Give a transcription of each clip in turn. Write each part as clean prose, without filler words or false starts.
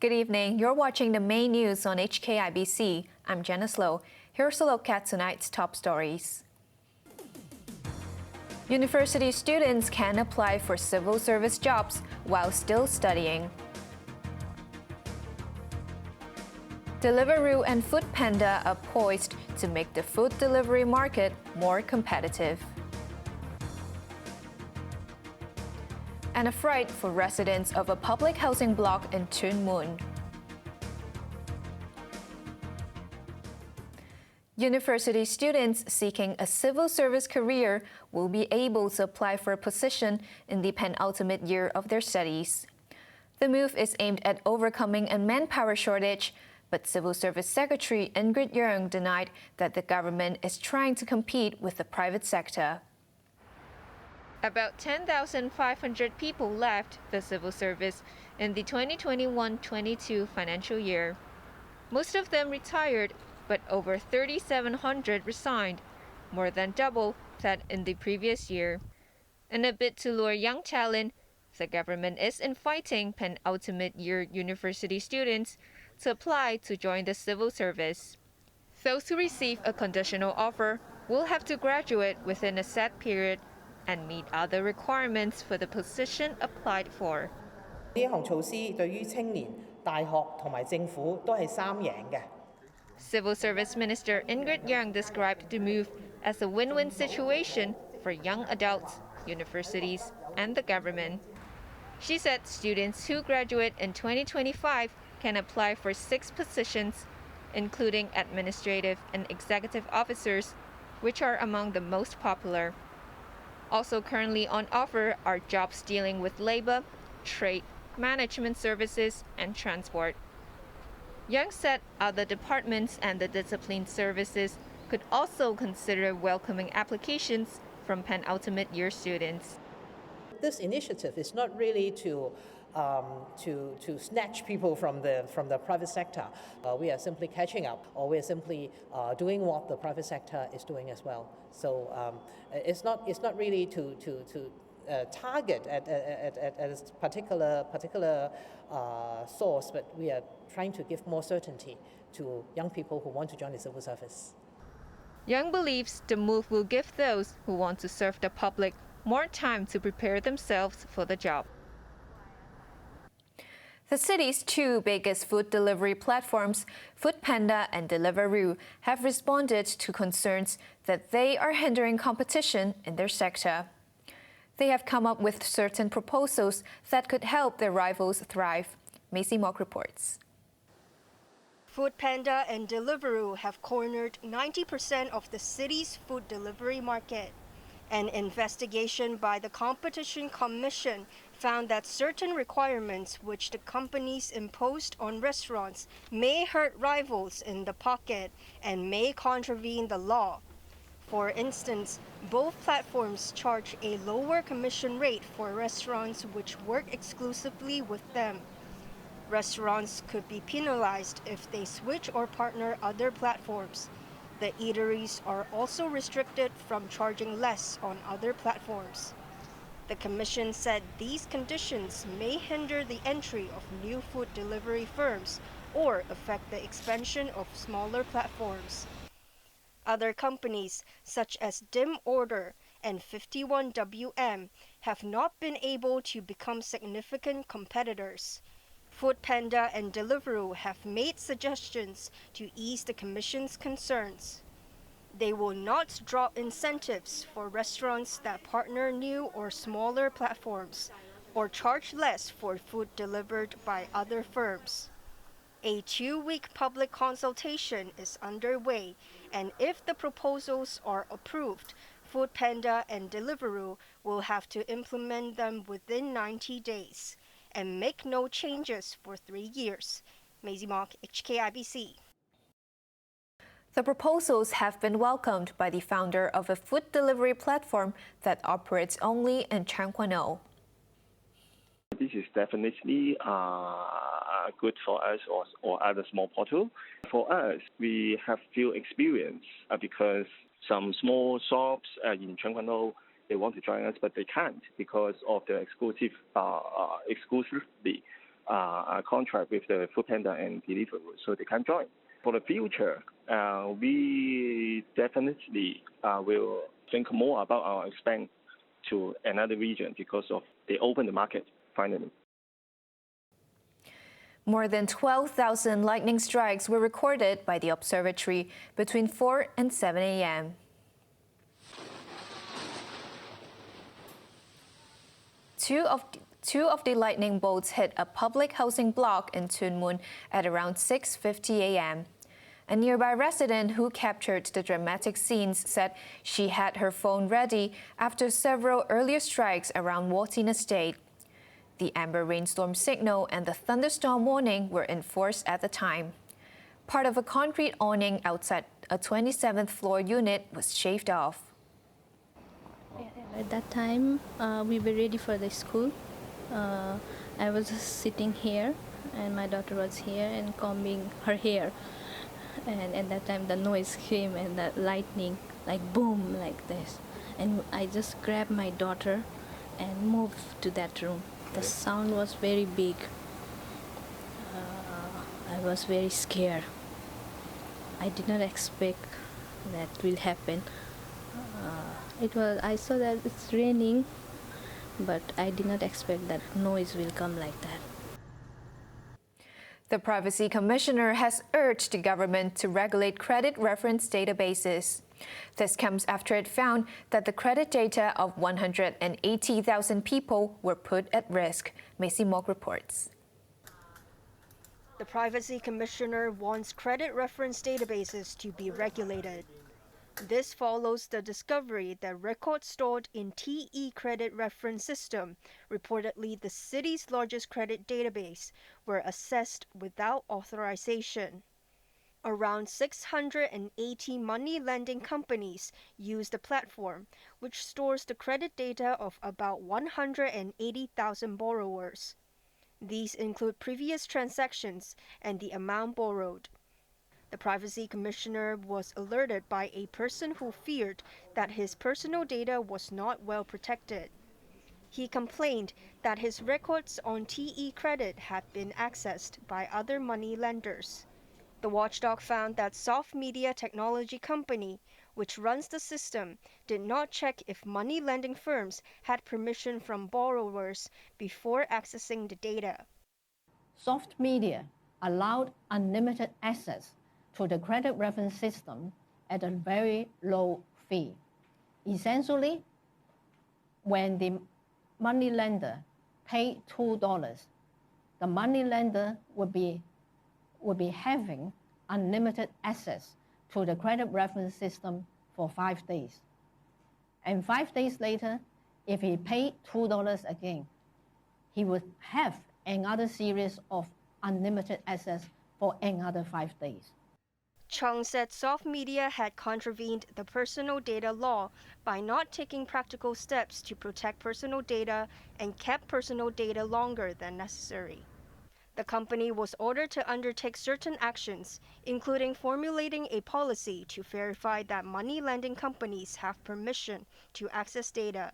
Good evening. You're watching the main news on HKIBC. I'm Janice Lo. Here's a look at tonight's top stories. University students can apply for civil service jobs while still studying. Deliveroo and Foodpanda are poised to make the food delivery market more competitive. And a fright for residents of a public housing block in Tuen Mun. University students seeking a civil service career will be able to apply for a position in the penultimate year of their studies. The move is aimed at overcoming a manpower shortage, but Civil Service Secretary Ingrid Yeung denied that the government is trying to compete with the private sector. About 10,500 people left the civil service in the 2021-22 financial year. Most of them retired, but over 3,700 resigned, more than double that in the previous year. In a bid to lure young talent, the government is inviting penultimate year university students to apply to join the civil service. Those who receive a conditional offer will have to graduate within a set period and meet other requirements for the position applied for. 呢項措施對於青年、大學同埋政府都係三贏嘅。 Civil Service Minister Ingrid Yeung described the move as a win-win situation for young adults, universities, and the government. She said students who graduate in 2025 can apply for 6 positions, including administrative and executive officers, which are among the most popular. Also currently on offer are jobs dealing with labor, trade, management services, and transport. Young said other departments and the discipline services could also consider welcoming applications from penultimate year students. This initiative is not really to snatch people from the private sector. We are simply catching up, or we are simply doing what the private sector is doing as well. So it's not really to target at a particular source, but we are trying to give more certainty to young people who want to join the civil service. Young believes the move will give those who want to serve the public more time to prepare themselves for the job. The city's 2 biggest food delivery platforms, Foodpanda and Deliveroo, have responded to concerns that they are hindering competition in their sector. They have come up with certain proposals that could help their rivals thrive. Macy Mock reports. Foodpanda and Deliveroo have cornered 90% of the city's food delivery market. An investigation by the Competition Commission found that certain requirements which the companies imposed on restaurants may hurt rivals in the pocket and may contravene the law. For instance, both platforms charge a lower commission rate for restaurants which work exclusively with them. Restaurants could be penalized if they switch or partner other platforms. The eateries are also restricted from charging less on other platforms. The Commission said these conditions may hinder the entry of new food delivery firms or affect the expansion of smaller platforms. Other companies, such as Dim Order and 51WM, have not been able to become significant competitors. Foodpanda and Deliveroo have made suggestions to ease the Commission's concerns. They will not drop incentives for restaurants that partner new or smaller platforms or charge less for food delivered by other firms. A 2-week public consultation is underway, and if the proposals are approved, Foodpanda and Deliveroo will have to implement them within 90 days and make no changes for 3 years. Maisie Mock, HKIBC. The proposals have been welcomed by the founder of a food delivery platform that operates only in Changkwano. This is definitely good for us or other small portal. For us, we have few experience because some small shops in Changkwano, they want to join us, but they can't because of the exclusivity. a contract with the Foodpanda and Deliveroo, so they can join. For the future, we definitely will think more about our expand to another region because of they open the market finally. More than 12,000 lightning strikes were recorded by the observatory between 4 and 7 a.m. Two of the lightning bolts hit a public housing block in Tuen Mun at around 6:50 a.m. A nearby resident who captured the dramatic scenes said she had her phone ready after several earlier strikes around Watin Estate. The amber rainstorm signal and the thunderstorm warning were enforced at the time. Part of a concrete awning outside a 27th floor unit was shaved off. At that time, we were ready for the school. I was sitting here and my daughter was here and combing her hair. And at that time the noise came and the lightning, like boom, like this. And I just grabbed my daughter and moved to that room. The sound was very big. I was very scared. I did not expect that will happen. I saw that it's raining, but I did not expect that noise will come like that. The Privacy Commissioner has urged the government to regulate credit reference databases. This comes after it found that the credit data of 180,000 people were put at risk. Macy Mok reports. The Privacy Commissioner wants credit reference databases to be regulated. This follows the discovery that records stored in TE Credit Reference System, reportedly the city's largest credit database, were accessed without authorization. Around 680 money lending companies use the platform, which stores the credit data of about 180,000 borrowers. These include previous transactions and the amount borrowed. The Privacy Commissioner was alerted by a person who feared that his personal data was not well protected. He complained that his records on TE Credit had been accessed by other money lenders. The watchdog found that Soft Media Technology Company, which runs the system, did not check if money lending firms had permission from borrowers before accessing the data. Soft Media allowed unlimited access to the credit reference system at a very low fee. Essentially, when the money lender paid $2, the money lender would be having unlimited access to the credit reference system for 5 days. And 5 days later, if he paid $2 again, he would have another series of unlimited access for another 5 days. Chung said Soft Media had contravened the personal data law by not taking practical steps to protect personal data and kept personal data longer than necessary. The company was ordered to undertake certain actions, including formulating a policy to verify that money lending companies have permission to access data.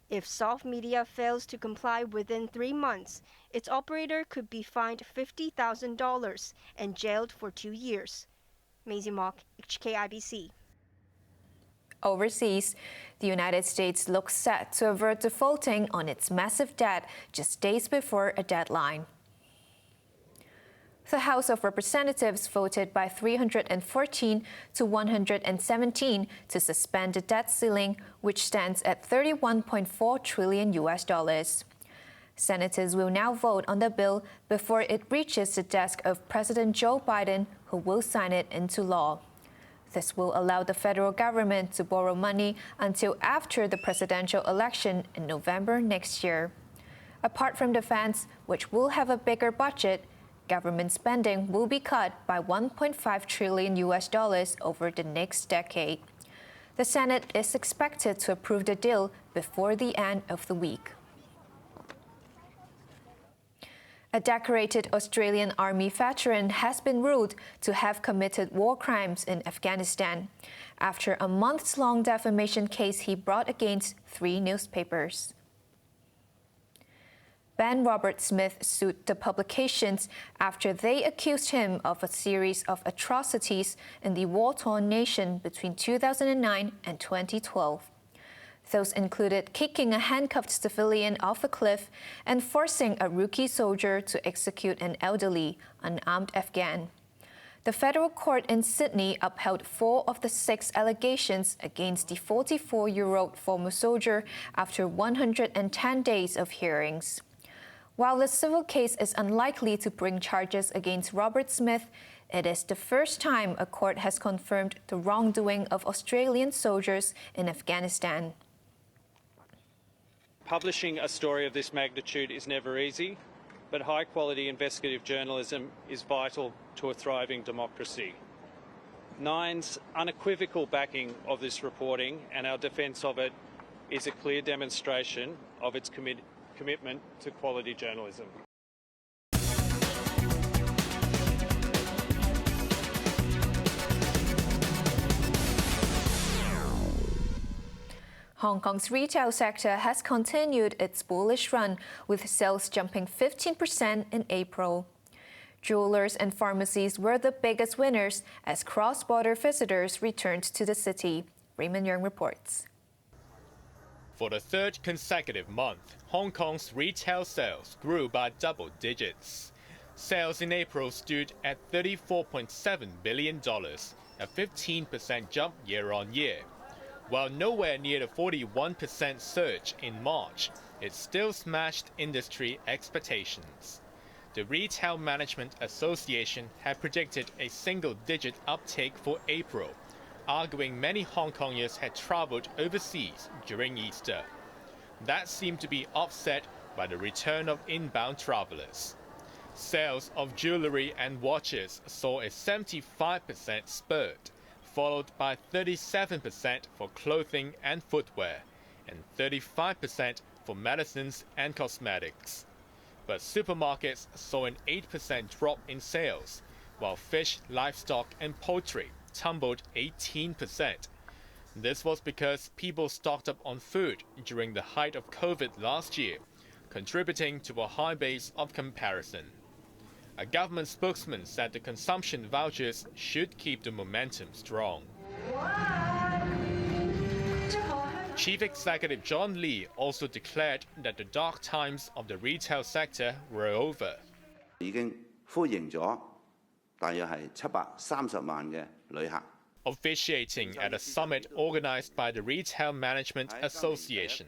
If Soft Media fails to comply within 3 months, its operator could be fined $50,000 and jailed for 2 years. Maisie Mock, HKIBC. Overseas, the United States looks set to avert defaulting on its massive debt just days before a deadline. The House of Representatives voted by 314 to 117 to suspend the debt ceiling, which stands at $31.4 trillion. Senators will now vote on the bill before it reaches the desk of President Joe Biden, who will sign it into law. This will allow the federal government to borrow money until after the presidential election in November next year. Apart from defense, which will have a bigger budget, government spending will be cut by $1.5 trillion over the next decade. The Senate is expected to approve the deal before the end of the week. A decorated Australian Army veteran has been ruled to have committed war crimes in Afghanistan after a months-long defamation case he brought against 3 newspapers. Ben Robert Smith sued the publications after they accused him of a series of atrocities in the war-torn nation between 2009 and 2012. Those included kicking a handcuffed civilian off a cliff and forcing a rookie soldier to execute an elderly, unarmed Afghan. The federal court in Sydney upheld 4 of the 6 allegations against the 44-year-old former soldier after 110 days of hearings. While the civil case is unlikely to bring charges against Robert Smith, it is the first time a court has confirmed the wrongdoing of Australian soldiers in Afghanistan. Publishing a story of this magnitude is never easy, but high-quality investigative journalism is vital to a thriving democracy. Nine's unequivocal backing of this reporting and our defence of it is a clear demonstration of its commitment to quality journalism. Hong Kong's retail sector has continued its bullish run, with sales jumping 15% in April. Jewelers and pharmacies were the biggest winners as cross-border visitors returned to the city. Raymond Yeung reports. For the 3rd consecutive month, Hong Kong's retail sales grew by double digits. Sales in April stood at $34.7 billion, a 15% jump year-on-year. While nowhere near the 41% surge in March, it still smashed industry expectations. The Retail Management Association had predicted a single-digit uptake for April, arguing many Hong Kongers had traveled overseas during Easter. That seemed to be offset by the return of inbound travelers. Sales of jewelry and watches saw a 75% spurt, followed by 37% for clothing and footwear, and 35% for medicines and cosmetics. But supermarkets saw an 8% drop in sales, while fish, livestock and poultry tumbled 18%. This was because people stocked up on food during the height of COVID last year, contributing to a high base of comparison. A government spokesman said the consumption vouchers should keep the momentum strong. Chief Executive John Lee also declared that the dark times of the retail sector were over. 已經歡迎咗大約係730萬嘅旅客。 Officiating at a summit organized by the Retail Management Association,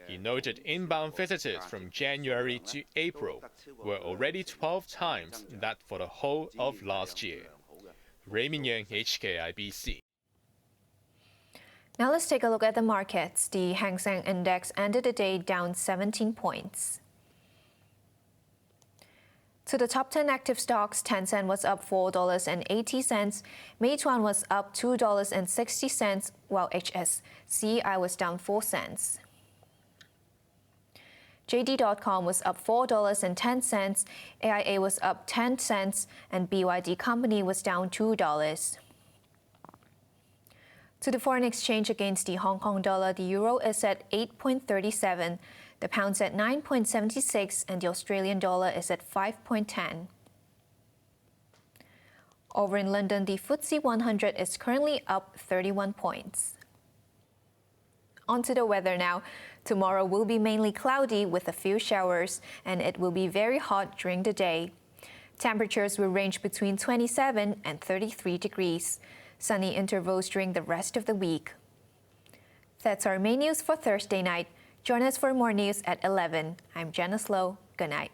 he noted inbound visitors from January to April were already 12 times that for the whole of last year. Raymond Yeung, HKIBC. Now let's take a look at the markets. The Hang Seng Index ended the day down 17 points. To the top 10 active stocks, Tencent was up $4.80, Meituan was up $2.60, while HSCI was down 4 cents. JD.com was up $4.10, AIA was up 10 cents, and BYD Company was down $2. To the foreign exchange against the Hong Kong dollar, the euro is at 8.37, the pound's at 9.76, and the Australian dollar is at 5.10. Over in London, the FTSE 100 is currently up 31 points. On to the weather now. Tomorrow will be mainly cloudy with a few showers, and it will be very hot during the day. Temperatures will range between 27 and 33 degrees. Sunny intervals during the rest of the week. That's our main news for Thursday night. Join us for more news at 11. I'm Janice Lo. Good night.